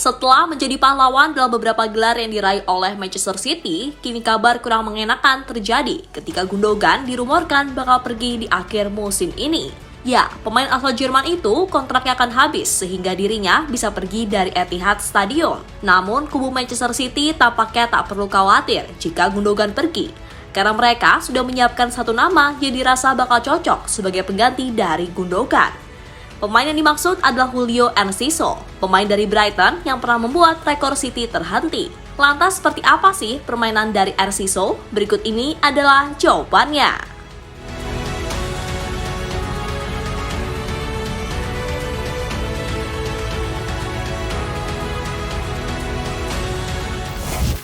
Setelah menjadi pahlawan dalam beberapa gelar yang diraih oleh Manchester City, kini kabar kurang mengenakan terjadi ketika Gundogan dirumorkan bakal pergi di akhir musim ini. Ya, pemain asal Jerman itu kontraknya akan habis sehingga dirinya bisa pergi dari Etihad Stadium. Namun, kubu Manchester City tampaknya tak perlu khawatir jika Gundogan pergi, karena mereka sudah menyiapkan satu nama yang dirasa bakal cocok sebagai pengganti dari Gundogan. Pemain yang dimaksud adalah Julio Enciso, pemain dari Brighton yang pernah membuat rekor City terhenti. Lantas seperti apa sih permainan dari Enciso? Berikut ini adalah jawabannya.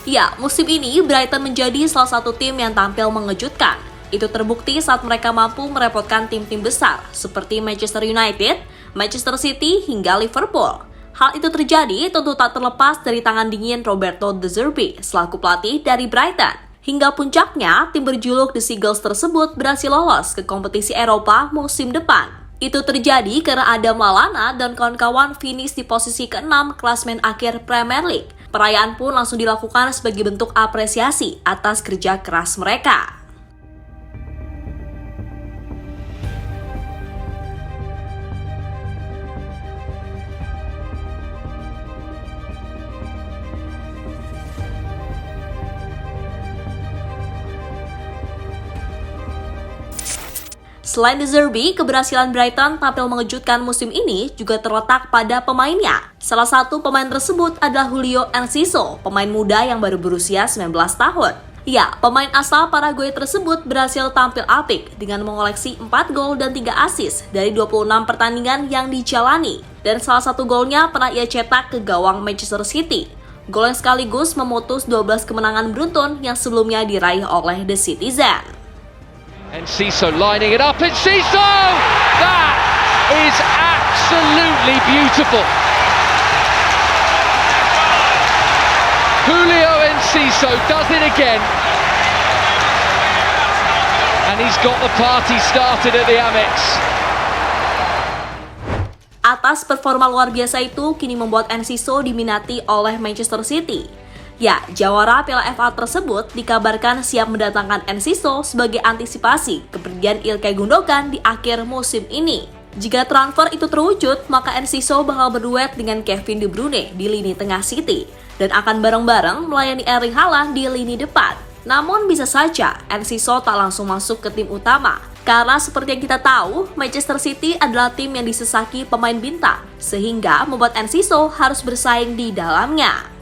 Ya, musim ini Brighton menjadi salah satu tim yang tampil mengejutkan. Itu terbukti saat mereka mampu merepotkan tim-tim besar seperti Manchester United, Manchester City, hingga Liverpool. Hal itu terjadi tentu tak terlepas dari tangan dingin Roberto De Zerbi selaku pelatih dari Brighton. Hingga puncaknya, tim berjuluk The Seagulls tersebut berhasil lolos ke kompetisi Eropa musim depan. Itu terjadi karena Adam Lallana dan kawan-kawan finish di posisi ke-6 klasmen akhir Premier League. Perayaan pun langsung dilakukan sebagai bentuk apresiasi atas kerja keras mereka. Selain De Zerbi, keberhasilan Brighton tampil mengejutkan musim ini juga terletak pada pemainnya. Salah satu pemain tersebut adalah Julio Enciso, pemain muda yang baru berusia 19 tahun. Ya, pemain asal Paraguay tersebut berhasil tampil apik dengan mengoleksi 4 gol dan 3 assist dari 26 pertandingan yang dijalani. Dan salah satu golnya pernah ia cetak ke gawang Manchester City. Gol yang sekaligus memutus 12 kemenangan beruntun yang sebelumnya diraih oleh The Citizen. Enciso lining it up, Enciso! That is absolutely beautiful. Julio Enciso does it again. And he's got the party started at the Amex. Atas performa luar biasa itu kini membuat Enciso diminati oleh Manchester City. Ya, jawara Piala FA tersebut dikabarkan siap mendatangkan Enciso sebagai antisipasi kepergian Ilkay Gundogan di akhir musim ini. Jika transfer itu terwujud, maka Enciso bakal berduet dengan Kevin De Bruyne di lini tengah City dan akan bareng-bareng melayani Erling Haaland di lini depan. Namun bisa saja Enciso tak langsung masuk ke tim utama. Karena seperti yang kita tahu, Manchester City adalah tim yang disesaki pemain bintang, sehingga membuat Enciso harus bersaing di dalamnya.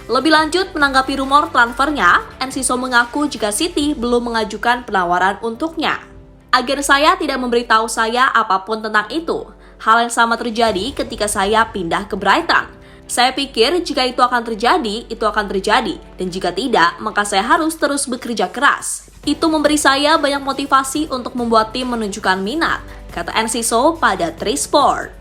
Lebih lanjut, menanggapi rumor transfernya, Enciso mengaku jika City belum mengajukan penawaran untuknya. Agen saya tidak memberitahu saya apapun tentang itu. Hal yang sama terjadi ketika saya pindah ke Brighton. Saya pikir jika itu akan terjadi, itu akan terjadi. Dan jika tidak, maka saya harus terus bekerja keras. Itu memberi saya banyak motivasi untuk membuat tim menunjukkan minat, kata Enciso pada Trisport.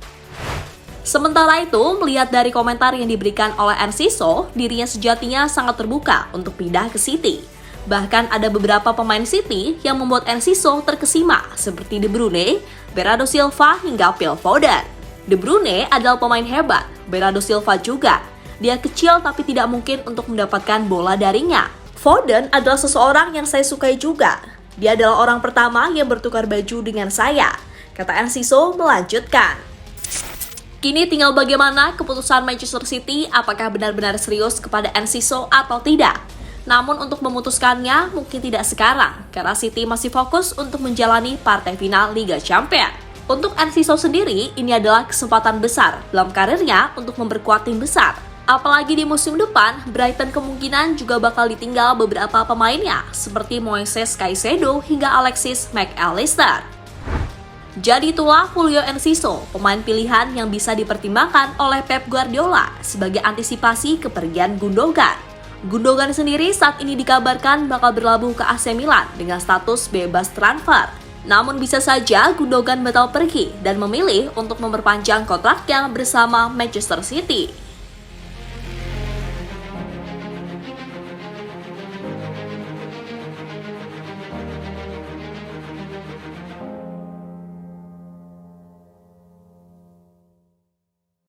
Sementara itu, melihat dari komentar yang diberikan oleh Enciso, dirinya sejatinya sangat terbuka untuk pindah ke City. Bahkan ada beberapa pemain City yang membuat Enciso terkesima, seperti De Bruyne, Bernardo Silva, hingga Phil Foden. De Bruyne adalah pemain hebat, Bernardo Silva juga. Dia kecil tapi tidak mungkin untuk mendapatkan bola darinya. Foden adalah seseorang yang saya sukai juga. Dia adalah orang pertama yang bertukar baju dengan saya, kata Enciso melanjutkan. Kini tinggal bagaimana keputusan Manchester City apakah benar-benar serius kepada Enciso atau tidak. Namun untuk memutuskannya mungkin tidak sekarang, karena City masih fokus untuk menjalani partai final Liga Champions. Untuk Enciso sendiri, ini adalah kesempatan besar dalam karirnya untuk memperkuat tim besar. Apalagi di musim depan, Brighton kemungkinan juga bakal ditinggal beberapa pemainnya, seperti Moises Caicedo hingga Alexis Mac Allister. Jadi itulah Julio Enciso, pemain pilihan yang bisa dipertimbangkan oleh Pep Guardiola sebagai antisipasi kepergian Gundogan. Gundogan sendiri saat ini dikabarkan bakal berlabuh ke AC Milan dengan status bebas transfer. Namun bisa saja Gundogan batal pergi dan memilih untuk memperpanjang kontraknya bersama Manchester City.